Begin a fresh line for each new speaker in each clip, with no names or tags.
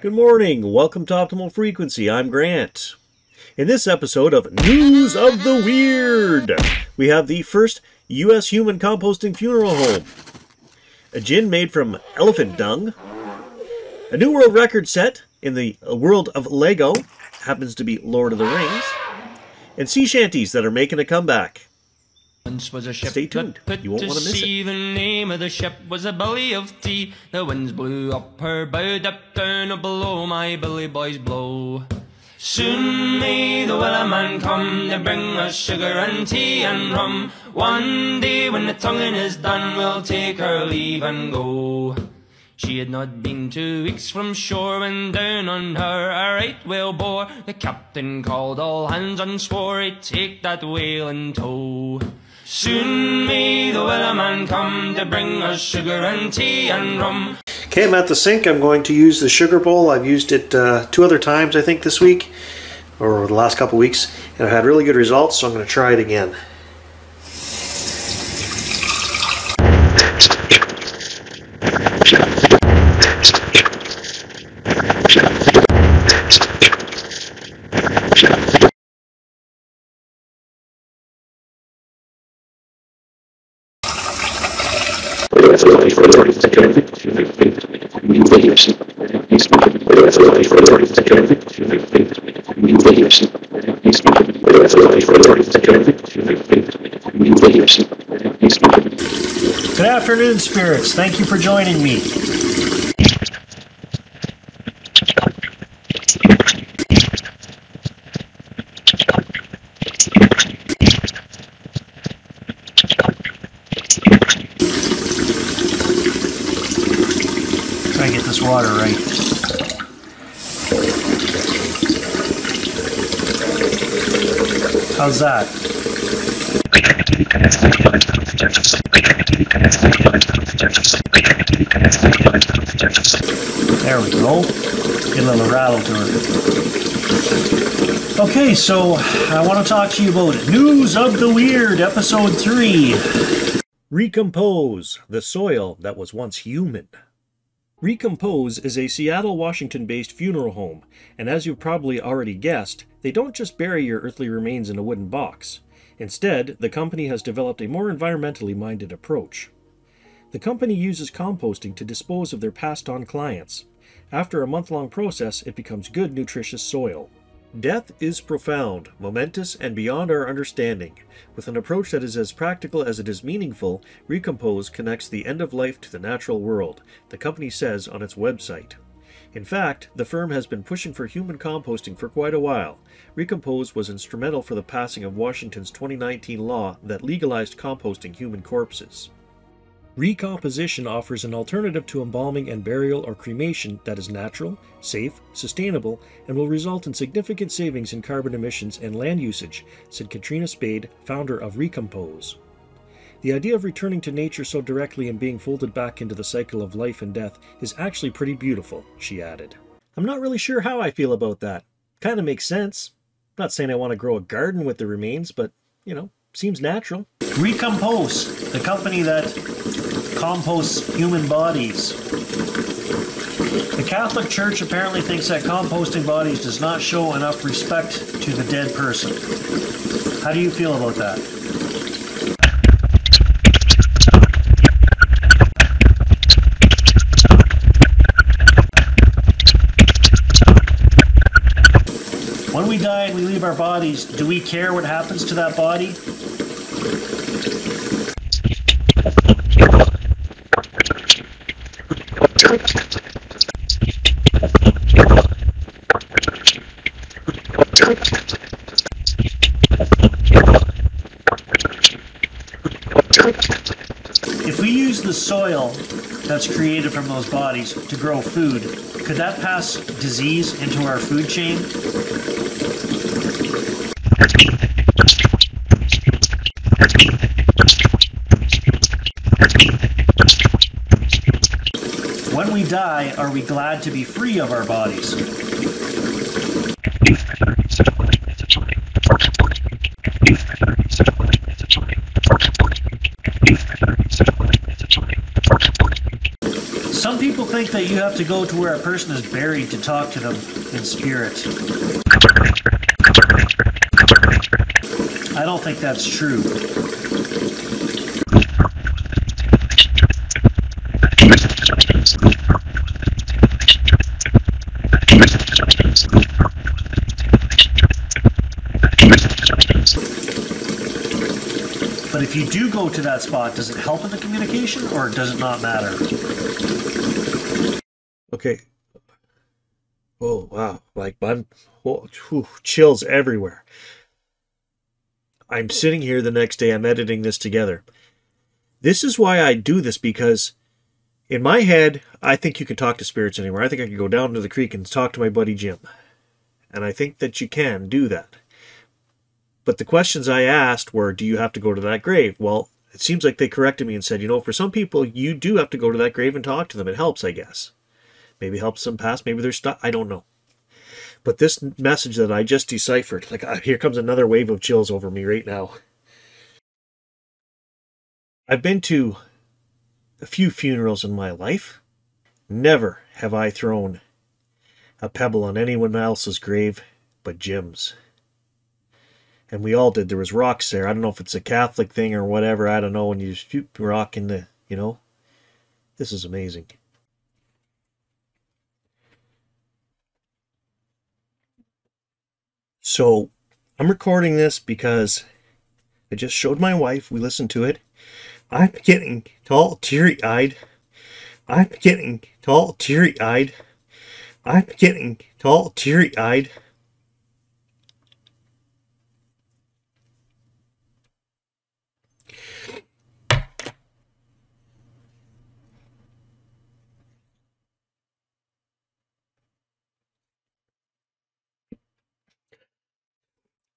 Good morning, welcome to Optimal Frequency, I'm Grant. In this episode of News of the Weird, we have the first U.S. human composting funeral home, a gin made from elephant dung, a new world record set in the world of Lego, happens to be Lord of the Rings, and sea shanties that are making a comeback.
Once was a ship
Stay tuned, you won't want to miss it.
The name of the ship was a billy of tea. The winds blew up her bow, dipped down below, my billy boys blow. Soon may the Wellerman come to bring us sugar and tea and rum. One day when the tonguing is done, we'll take our leave and go. She had not been 2 weeks from shore when down on her a right whale bore. The captain called all hands and swore he'd take that whale in tow. Soon may the Wellerman come to bring us sugar and tea and rum.
Okay, I'm at the sink. I'm going to use the sugar bowl. I've used it 2 other times, I think, this week, or the last couple weeks, and I've had really good results, so I'm going to try it again.
Good afternoon, spirits. Thank you for joining me. Try and get this water right. How's that? There we go. Get a little rattle to it. Okay, so I want to talk to you about News of the Weird, Episode 3. Recompose, the soil that was once human. Recompose is a Seattle, Washington-based funeral home, and as you've probably already guessed, they don't just bury your earthly remains in a wooden box. Instead, the company has developed a more environmentally minded approach. The company uses composting to dispose of their passed-on clients. After a month-long process, it becomes good, nutritious soil. Death is profound, momentous, and beyond our understanding. With an approach that is as practical as it is meaningful, Recompose connects the end of life to the natural world, the company says on its website. In fact, the firm has been pushing for human composting for quite a while. Recompose was instrumental for the passing of Washington's 2019 law that legalized composting human corpses. Recomposition offers an alternative to embalming and burial or cremation that is natural, safe, sustainable, and will result in significant savings in carbon emissions and land usage, said Katrina Spade, founder of Recompose. The idea of returning to nature so directly and being folded back into the cycle of life and death is actually pretty beautiful, she added. I'm not really sure how I feel about that. Kinda makes sense. Not saying I want to grow a garden with the remains, but, you know, seems natural. Recompose, the company that composts human bodies. The Catholic Church apparently thinks that composting bodies does not show enough respect to the dead person. How do you feel about that? When we die and we leave our bodies, do we care what happens to that body? If we use the soil that's created from those bodies to grow food, could that pass disease into our food chain? When we die, are we glad to be free of our bodies? Some people think think that you have to go to where a person is buried to talk to them in spirit. I don't think that's true. But if you do go to that spot, does it help in the communication, or does it not matter?
Okay. Oh, wow. Like, chills everywhere. I'm sitting here the next day, I'm editing this together. This is why I do this, because in my head, I think you can talk to spirits anywhere. I think I could go down to the creek and talk to my buddy Jim. And I think that you can do that. But the questions I asked were, do you have to go to that grave? Well, it seems like they corrected me and said, you know, for some people, you do have to go to that grave and talk to them. It helps, I guess. Maybe helps them pass. Maybe they're stuck. I don't know. But this message that I just deciphered, like, here comes another wave of chills over me right now. I've been to a few funerals in my life. Never have I thrown a pebble on anyone else's grave but Jim's. And we all did. There was rocks there. I don't know if it's a Catholic thing or whatever. I don't know. When you shoot rock in the, you know. This is amazing. So, I'm recording this because I just showed my wife. We listened to it. I'm getting all teary-eyed. I'm getting all teary-eyed. I'm getting all teary-eyed.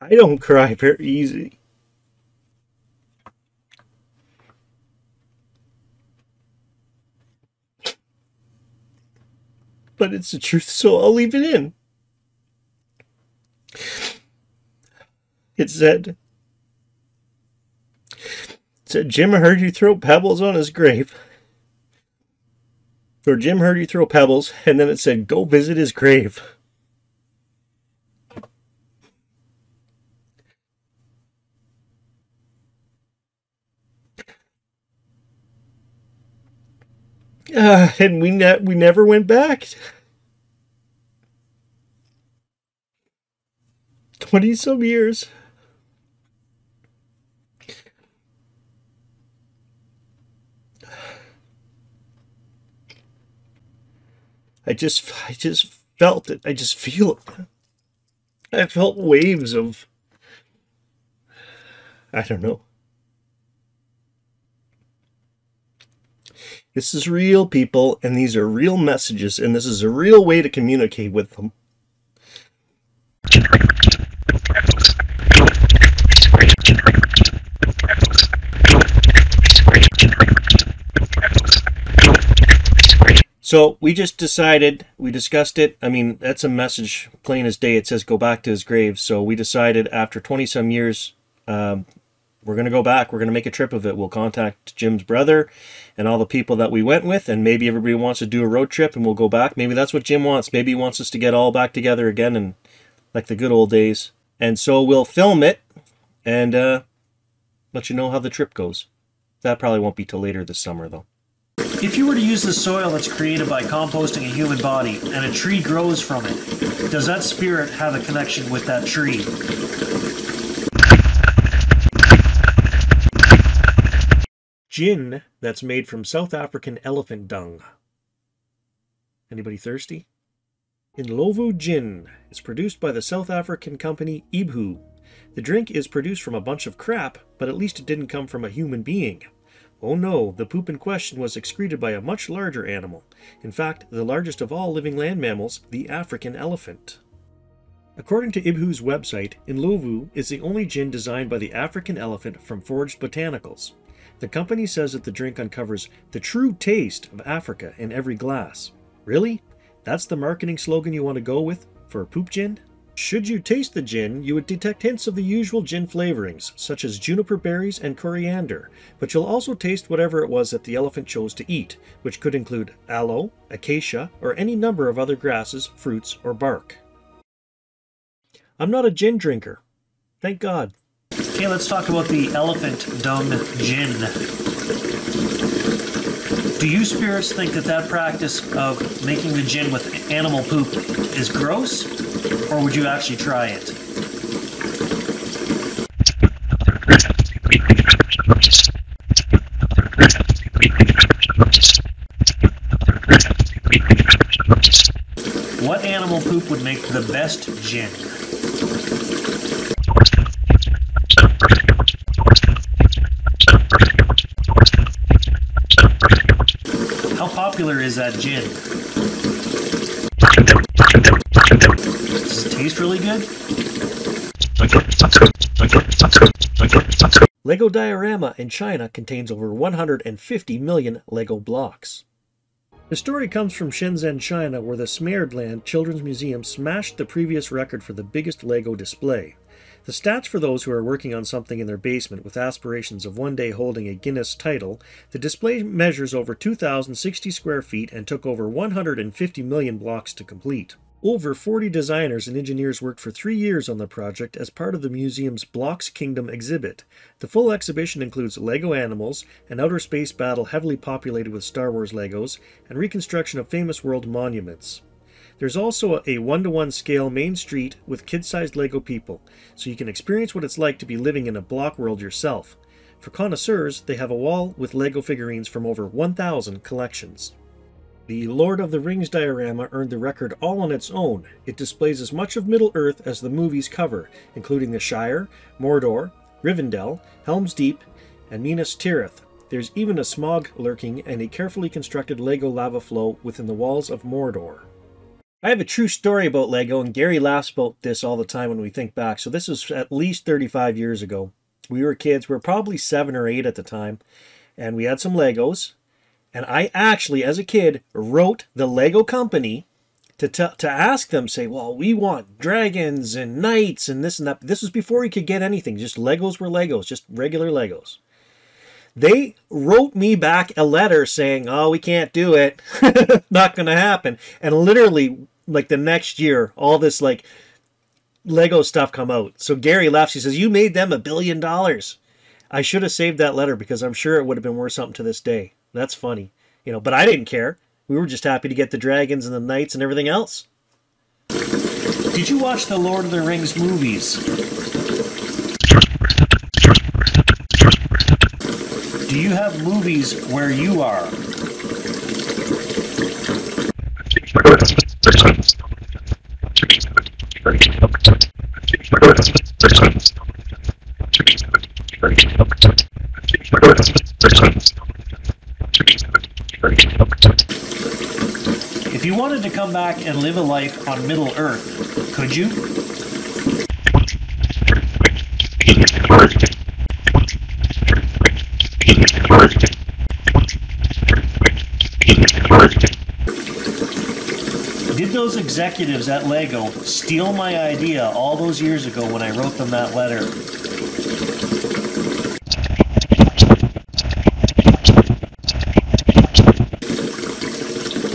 I don't cry very easy. But it's the truth, so I'll leave it in. It said, Jim heard you throw pebbles on his grave. Or Jim heard you throw pebbles, and then it said, go visit his grave. And we never went back. 20-some years. I just felt it. I just feel it. I felt waves of, I don't know. This is real, people, and these are real messages, and this is a real way to communicate with them. So we just decided, we discussed it. I mean, that's a message plain as day. It says go back to his grave. So we decided after 20-some years, we're going to go back. We're going to make a trip of it. We'll contact Jim's brother and all the people that we went with, and maybe everybody wants to do a road trip and we'll go back. Maybe that's what Jim wants. Maybe he wants us to get all back together again and like the good old days. And so we'll film it and let you know how the trip goes. That probably won't be till later this summer, though.
If you were to use the soil that's created by composting a human body and a tree grows from it, does that spirit have a connection with that tree?
Gin that's made from South African elephant dung. Anybody thirsty? Indlovu Gin is produced by the South African company Ibhu. The drink is produced from a bunch of crap, but at least it didn't come from a human being. Oh no, the poop in question was excreted by a much larger animal. In fact, the largest of all living land mammals, the African elephant. According to Ibhu's website, Indlovu is the only gin designed by the African elephant from Foraged Botanicals. The company says that the drink uncovers the true taste of Africa in every glass. Really? That's the marketing slogan you want to go with for a poop gin? Should you taste the gin, you would detect hints of the usual gin flavorings, such as juniper berries and coriander, but you'll also taste whatever it was that the elephant chose to eat, which could include aloe, acacia, or any number of other grasses, fruits, or bark. I'm not a gin drinker. Thank God.
Okay, let's talk about the elephant dung gin. Do you spirits think that practice of making the gin with animal poop is gross, or would you actually try it? What animal poop would make the best gin? How popular is that gin? Does it taste really good?
Lego diorama in China contains over 150 million Lego blocks. The story comes from Shenzhen, China, where the Smeardland Children's Museum smashed the previous record for the biggest Lego display. The stats for those who are working on something in their basement with aspirations of one day holding a Guinness title, the display measures over 2,060 square feet and took over 150 million blocks to complete. Over 40 designers and engineers worked for 3 years on the project as part of the museum's Blocks Kingdom exhibit. The full exhibition includes Lego animals, an outer space battle heavily populated with Star Wars Legos, and reconstruction of famous world monuments. There's also a 1-to-1 scale main street with kid-sized Lego people, so you can experience what it's like to be living in a block world yourself. For connoisseurs, they have a wall with Lego figurines from over 1,000 collections. The Lord of the Rings diorama earned the record all on its own. It displays as much of Middle-earth as the movies cover, including the Shire, Mordor, Rivendell, Helm's Deep, and Minas Tirith. There's even a smog lurking and a carefully constructed Lego lava flow within the walls of Mordor. I have a true story about Lego, and Gary laughs about this all the time when we think back. So this was at least 35 years ago. We were kids. We were probably 7 or 8 at the time. And we had some Legos. And I actually, as a kid, wrote the Lego company to ask them, say, well, we want dragons and knights and this and that. This was before you could get anything. Just Legos were Legos, just regular Legos. They wrote me back a letter saying, oh, we can't do it. Not going to happen. And literally, like the next year, all this like Lego stuff come out. So Gary laughs. He says, you made them $1 billion. I should have saved that letter because I'm sure it would have been worth something to this day. That's funny. You know, but I didn't care. We were just happy to get the dragons and the knights and everything else.
Did you watch the Lord of the Rings movies? Do you have movies where you are? If you wanted to come back and live a life on Middle Earth, could you? Did those executives at Lego steal my idea all those years ago when I wrote them that letter?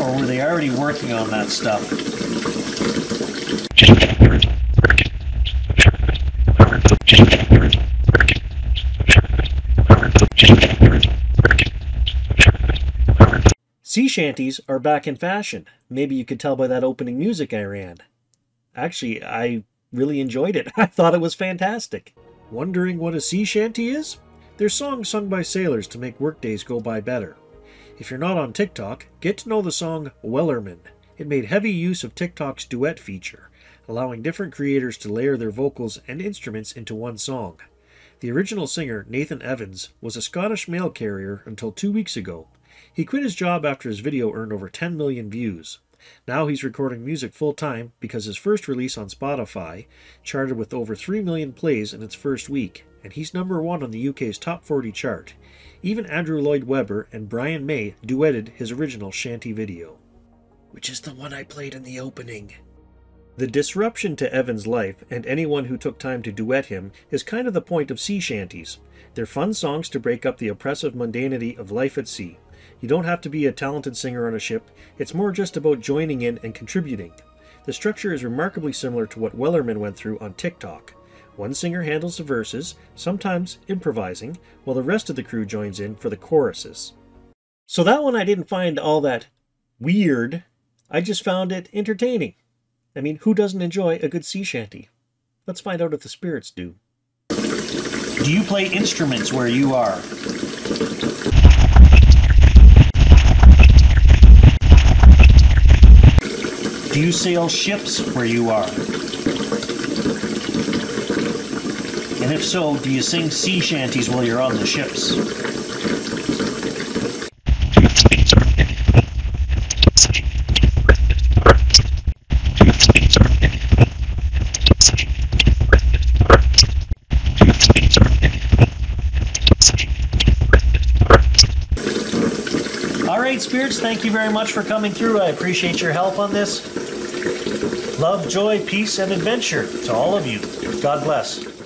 Or were they already working on that stuff?
Sea shanties are back in fashion. Maybe you could tell by that opening music I ran. Actually, I really enjoyed it. I thought it was fantastic. Wondering what a sea shanty is? They're songs sung by sailors to make workdays go by better. If you're not on TikTok, get to know the song Wellerman. It made heavy use of TikTok's duet feature, allowing different creators to layer their vocals and instruments into one song. The original singer, Nathan Evans, was a Scottish mail carrier until 2 weeks ago. He quit his job after his video earned over 10 million views. Now he's recording music full-time because his first release on Spotify charted with over 3 million plays in its first week, and he's #1 on the UK's top 40 chart. Even Andrew Lloyd Webber and Brian May duetted his original shanty video. Which is the one I played in the opening. The disruption to Evan's life, and anyone who took time to duet him, is kind of the point of sea shanties. They're fun songs to break up the oppressive mundanity of life at sea. You don't have to be a talented singer on a ship, it's more just about joining in and contributing. The structure is remarkably similar to what Wellerman went through on TikTok. One singer handles the verses, sometimes improvising, while the rest of the crew joins in for the choruses. So that one I didn't find all that weird, I just found it entertaining. I mean, who doesn't enjoy a good sea shanty? Let's find out if the spirits do.
Do you play instruments where you are? Do you sail ships where you are? And if so, do you sing sea shanties while you're on the ships? Alright, spirits, thank you very much for coming through. I appreciate your help on this. Love, joy, peace, and adventure to all of you. God bless.